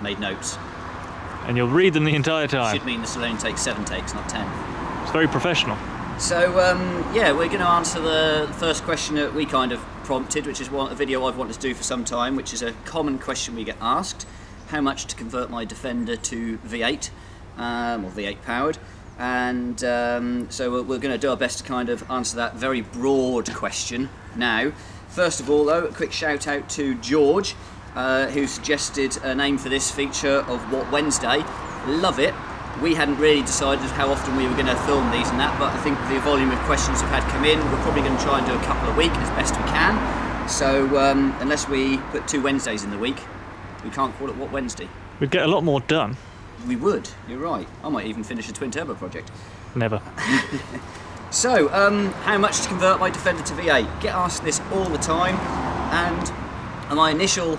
made notes. And you'll read them the entire time. Should mean this will only take 7 takes, not 10. It's very professional. So yeah, we're going to answer the first question that we kind of prompted, which is a video I've wanted to do for some time, which is a common question we get asked: how much to convert my Defender to V8 or V8 powered? And so we're going to do our best to kind of answer that very broad question now. First of all, though, a quick shout out to George, who suggested a name for this feature of What Wednesday. Love it. We hadn't really decided how often we were going to film these and that, but I think the volume of questions we've had come in, we're probably going to try and do a couple a week as best we can. So unless we put 2 Wednesdays in the week, we can't call it What Wednesday. We'd get a lot more done. We would, you're right. I might even finish a twin turbo project. Never. So, how much to convert my Defender to V8? Get asked this all the time, and my initial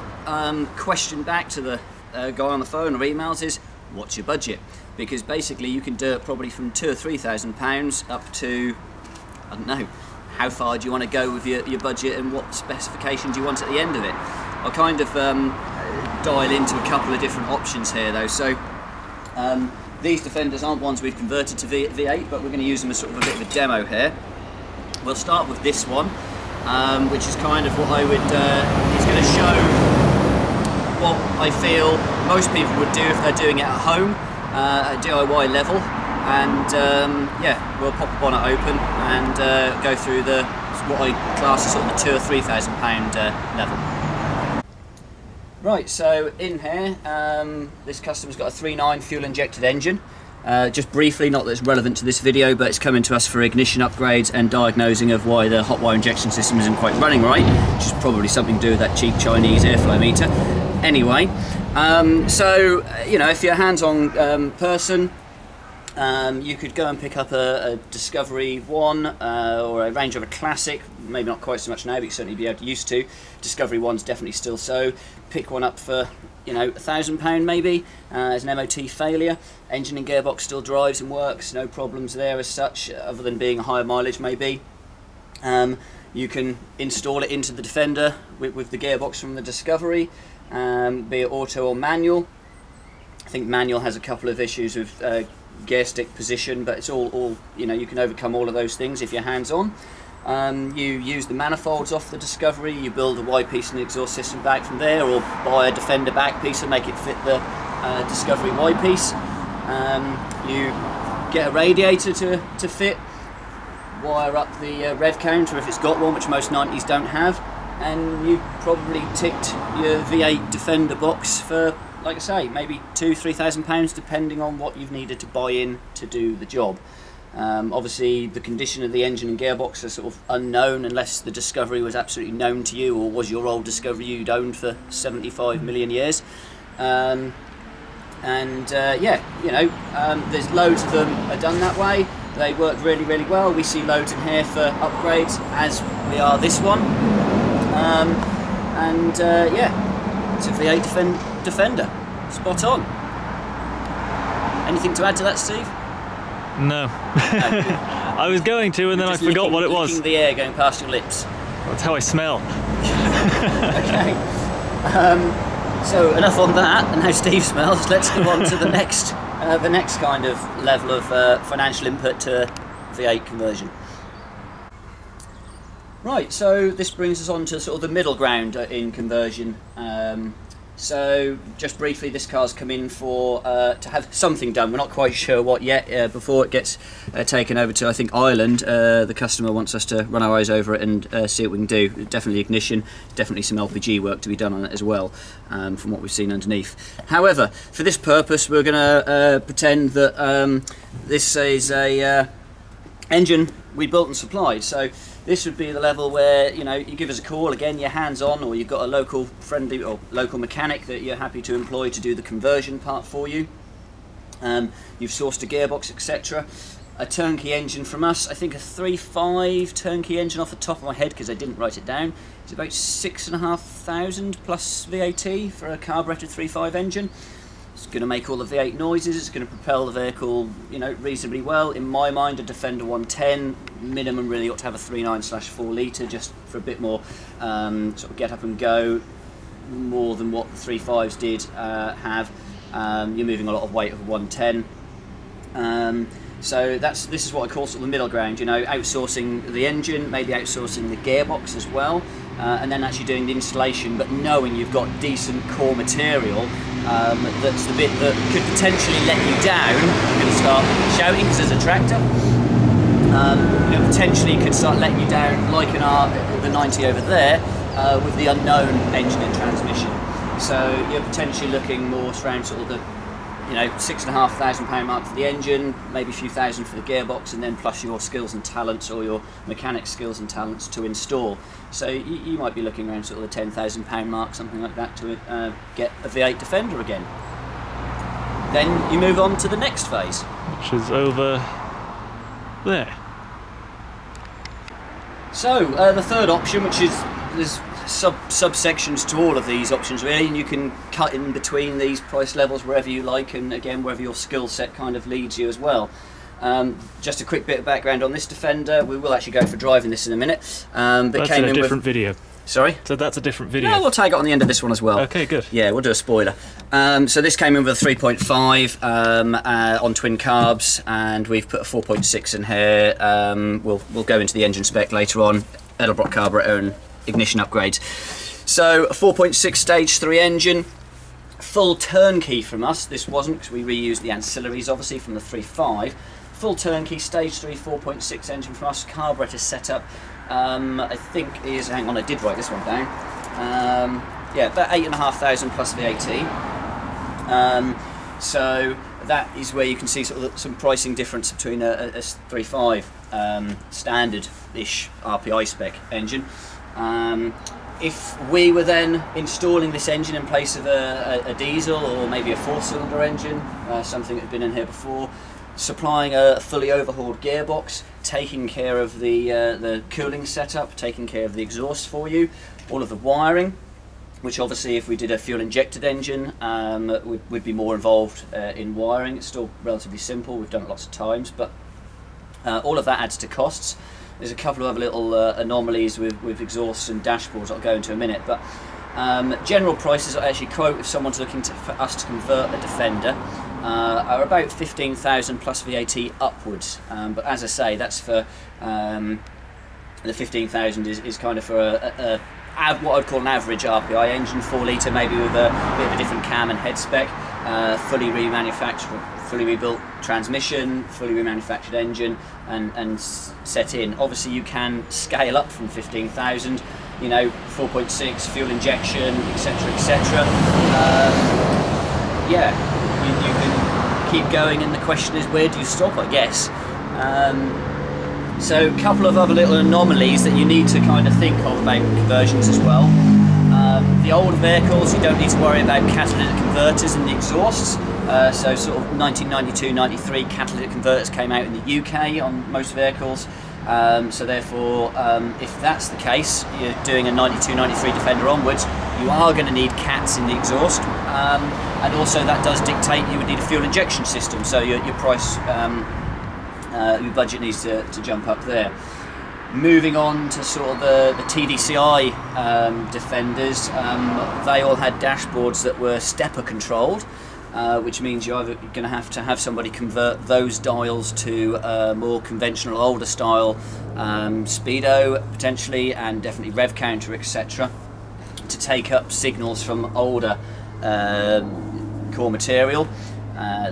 question back to the guy on the phone or emails is, what's your budget? Because basically you can do it probably from £2,000 or £3,000 up to, I don't know, how far do you want to go with your budget and what specifications do you want at the end of it? I'll kind of dial into a couple of different options here though. So these Defenders aren't ones we've converted to V8, but we're going to use them as sort of a bit of a demo here. We'll start with this one, which is kind of what I would, it's going to show what I feel most people would do if they're doing it at home, at DIY level. And yeah, we'll pop the bonnet open and go through what I class as sort of the £2,000 or £3,000 level. Right, so in here, this customer's got a 3.9 fuel injected engine. Just briefly, not that it's relevant to this video, but it's coming to us for ignition upgrades and diagnosing of why the hot wire injection system isn't quite running right, which is probably something to do with that cheap Chinese airflow meter. Anyway, so, you know, if you're a hands-on person, you could go and pick up a Discovery 1 or a Range Rover Classic, maybe not quite so much now, but you certainly be able to used to. Discovery 1's definitely still so. Pick one up for, you know, £1,000 maybe, as an MOT failure. Engine and gearbox still drives and works, no problems there as such, other than being a higher mileage maybe. You can install it into the Defender with the gearbox from the Discovery, be it auto or manual. I think manual has a couple of issues with gear stick position, but it's all you know, you can overcome all of those things if you're hands-on. You use the manifolds off the Discovery, you build a Y-piece and exhaust system back from there, or buy a Defender back piece and make it fit the Discovery Y-piece. You get a radiator to fit, wire up the rev counter if it's got one, which most 90s don't have, and you probably ticked your V8 Defender box for, like I say, maybe £2,000 or £3,000, depending on what you've needed to buy in to do the job. Obviously the condition of the engine and gearbox are sort of unknown unless the Discovery was absolutely known to you, or was your old Discovery you'd owned for 75 million years. Yeah, you know, there's loads of them are done that way. They work really, really well. We see loads in here for upgrades, as we are this one. Yeah, it's a V8 Defender. Spot on. Anything to add to that, Steve? No. I was going to, and then I forgot what it was. Licking the air going past your lips. That's how I smell. Okay. So enough on that, and how Steve smells. Let's go on to the next kind of level of financial input to V8 conversion. Right, so this brings us on to sort of the middle ground in conversion. So just briefly, this car's come in for to have something done. We're not quite sure what yet. Before it gets taken over to, I think, Ireland, the customer wants us to run our eyes over it and see what we can do. Definitely ignition, definitely some LPG work to be done on it as well, from what we've seen underneath. However, for this purpose, we're going to pretend that this is a engine we built and supplied. So this would be the level where, you know, you give us a call, again, you're hands-on, or you've got a local friendly or local mechanic that you're happy to employ to do the conversion part for you. You've sourced a gearbox, etc. A turnkey engine from us, I think a 3.5 turnkey engine off the top of my head because I didn't write it down. It's about 6,500 plus VAT for a carburetted 3.5 engine. It's going to make all the V8 noises, it's going to propel the vehicle, you know, reasonably well. In my mind, a Defender 110 minimum really ought to have a 3.9/4 litre, just for a bit more sort of get up and go, more than what the 3.5s did have. You're moving a lot of weight of 110. So this is what I call sort of the middle ground, you know, outsourcing the engine, maybe outsourcing the gearbox as well, and then actually doing the installation, but knowing you've got decent core material. That's the bit that could potentially let you down. You're going to start shouting because there's a tractor. You know, potentially could start letting you down, like in the 90 over there, with the unknown engine and transmission. So you're potentially looking more around sort of the, you know, £6,500 mark for the engine, maybe a few thousand for the gearbox, and then plus your skills and talents, or your mechanic skills and talents to install. So you might be looking around sort of the £10,000 mark, something like that, to get a V8 Defender again. Then you move on to the next phase, which is over there. So the third option, which is there's subsections to all of these options really, and you can cut in between these price levels wherever you like, and again wherever your skill set kind of leads you as well. Just a quick bit of background on this Defender. We will actually go for driving this in a minute. But that's came in a in different video. Sorry? So that's a different video. No, we'll tag it on the end of this one as well. Okay, good. Yeah, we'll do a spoiler. So this came in with a 3.5 on twin carbs, and we've put a 4.6 in here. We'll go into the engine spec later on. Edelbrock carburetor and ignition upgrades. So a 4.6 stage 3 engine, full turnkey from us. This wasn't, because we reused the ancillaries obviously from the 3.5. Full turnkey stage 3 4.6 engine from us. Carburetor setup, I think is, hang on, I did write this one down. Yeah, about 8,500 plus VAT. So that is where you can see sort of some pricing difference between a 3.5 standard-ish RPI spec engine. If we were then installing this engine in place of a diesel or maybe a 4-cylinder engine, something that had been in here before, supplying a fully overhauled gearbox, taking care of the cooling setup, taking care of the exhaust for you, all of the wiring, which obviously if we did a fuel injected engine would be more involved in wiring. It's still relatively simple, we've done it lots of times, but all of that adds to costs. There's a couple of other little anomalies with exhausts and dashboards I'll go into in a minute, but general prices I actually quote if someone's looking for us to convert a Defender are about 15,000 plus VAT upwards, but as I say, that's for the 15,000 is kind of for what I'd call an average RPI engine, 4 litre, maybe with a bit of a different cam and head spec, fully remanufactured, fully rebuilt transmission, fully remanufactured engine, and set in. Obviously you can scale up from 15,000, you know, 4.6 fuel injection, etc, etc. Yeah, you can keep going, and the question is, where do you stop, I guess. So a couple of other little anomalies that you need to kind of think of about conversions as well. The older vehicles, you don't need to worry about catalytic converters in the exhausts. So sort of 1992-93 catalytic converters came out in the UK on most vehicles. So therefore, if that's the case, you're doing a 92-93 Defender onwards, you are going to need cats in the exhaust. And also that does dictate you would need a fuel injection system, so your price, your budget needs to jump up there. Moving on to sort of the TDCI Defenders, they all had dashboards that were stepper controlled, which means you're either going to have somebody convert those dials to more conventional older style speedo potentially, and definitely rev counter, etc, to take up signals from older core material.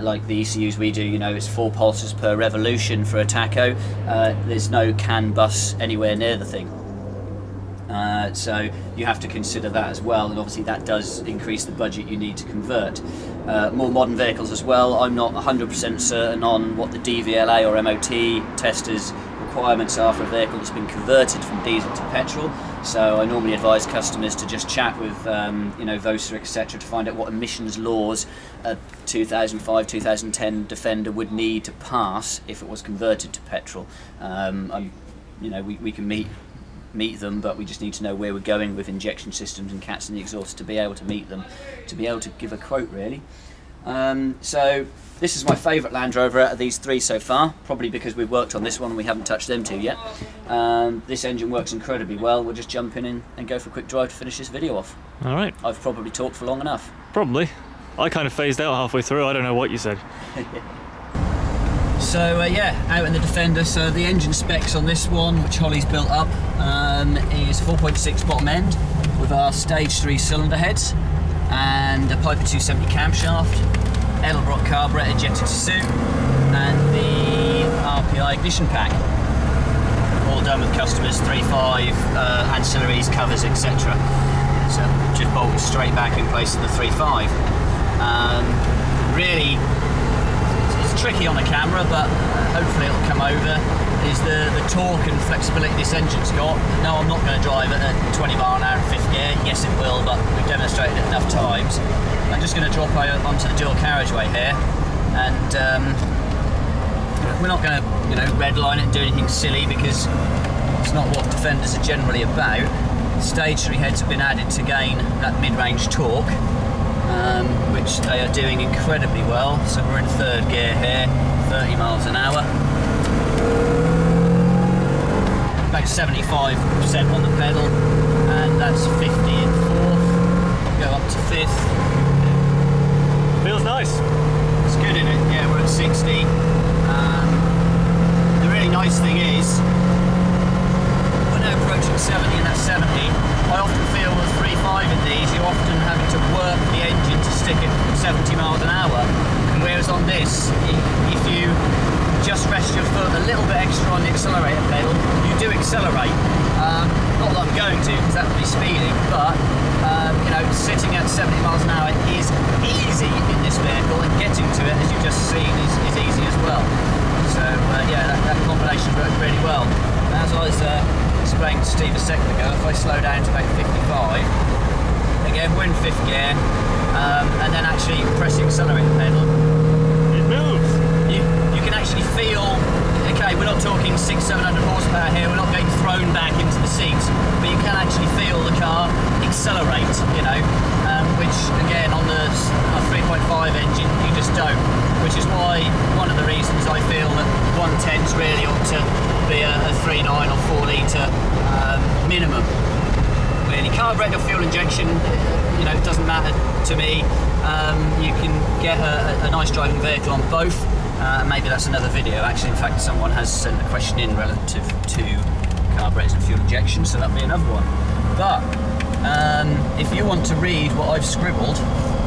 Like the ECUs we do, you know, it's 4 pulses per revolution for a tacho. There's no CAN bus anywhere near the thing. So you have to consider that as well, and obviously that does increase the budget you need to convert. More modern vehicles as well, I'm not 100% certain on what the DVLA or MOT testers requirements are for a vehicle that's been converted from diesel to petrol, so I normally advise customers to just chat with you know, VOSA, etc, to find out what emissions laws a 2005-2010 Defender would need to pass if it was converted to petrol. You know, we can meet them, but we just need to know where we're going with injection systems and cats in the exhaust to be able to meet them, to be able to give a quote really. So this is my favourite Land Rover out of these 3 so far, probably because we've worked on this one and we haven't touched them 2 yet. This engine works incredibly well. We'll just jump in and go for a quick drive to finish this video off. All right. I've probably talked for long enough. Probably. I kind of phased out halfway through. I don't know what you said. So yeah, out in the Defender. So the engine specs on this one, which Holly's built up, is 4.6 bottom end with our stage 3 cylinder heads and a Piper 270 camshaft, Edelbrock carburetor jetted to suit, and the RPI ignition pack. All done with customers, 3.5 ancillaries, covers, etc. So just bolted straight back in place of the 3.5. Really, it's tricky on the camera, but hopefully it'll come over. Is the torque and flexibility this engine's got. No, I'm not going to drive it at 20 mile an hour in 5th gear. Yes, it will, but we've demonstrated it enough times. I'm just going to drop onto the dual carriageway here, and we're not going to, redline it and do anything silly, because it's not what Defenders are generally about. Stage 3 heads have been added to gain that mid-range torque, which they are doing incredibly well. So we're in 3rd gear here, 30 miles an hour. About 75% on the pedal, and that's 50 in 4th. Go up to 5th. Feels nice. It's good, isn't it? Yeah, we're at 60. The really nice thing is, we're now approaching 70, and that's 70. I often feel with 3.5 in these, you're often having to work the engine to stick it 70 miles an hour. And whereas on this, if you just rest your foot a little bit extra on the accelerator pedal, you do accelerate. Not that I'm going to, because that would be speeding, but sitting at 70 miles an hour is easy in this vehicle, and getting to it, as you've just seen, is easy as well. So yeah, that combination worked really well. As I was explaining to Steve a second ago, if I slow down to about 55, again we're in 5th gear, and then actually press the accelerator pedal, It moves. you can actually feel, okay, we're not talking 600-700 horsepower here, we're not getting thrown back into the seats, but you can actually feel the car accelerate, which again on the 3.5 engine you just don't, which is why one of the reasons I feel that 110s really ought to be a 3.9 or 4 litre minimum. Really, carburetor fuel injection, it doesn't matter to me. You can get a nice driving vehicle on both. Maybe that's another video. Actually, in fact, someone has sent a question in relative to carburetors and fuel injection, so that'll be another one. But if you want to read what I've scribbled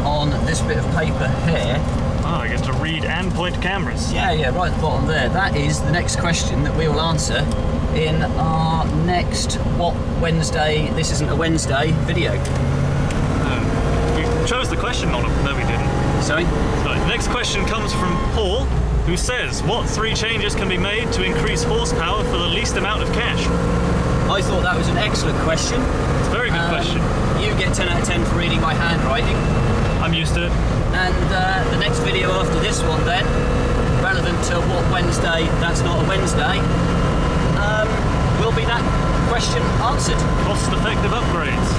on this bit of paper here. Oh, I get to read and point cameras. Yeah, right at the bottom there. That is the next question that we will answer in our next What Wednesday, This Isn't a Wednesday video. We chose the question on it. No, we didn't. Sorry? Right, the next question comes from Paul, who says, what 3 changes can be made to increase horsepower for the least amount of cash? I thought that was an excellent question. It's a very good question. You get 10 out of 10 for reading my handwriting. I'm used to it. And the next video after this one then, relevant to What Wednesday, That's Not a Wednesday, will be that question answered. Cost-effective upgrades.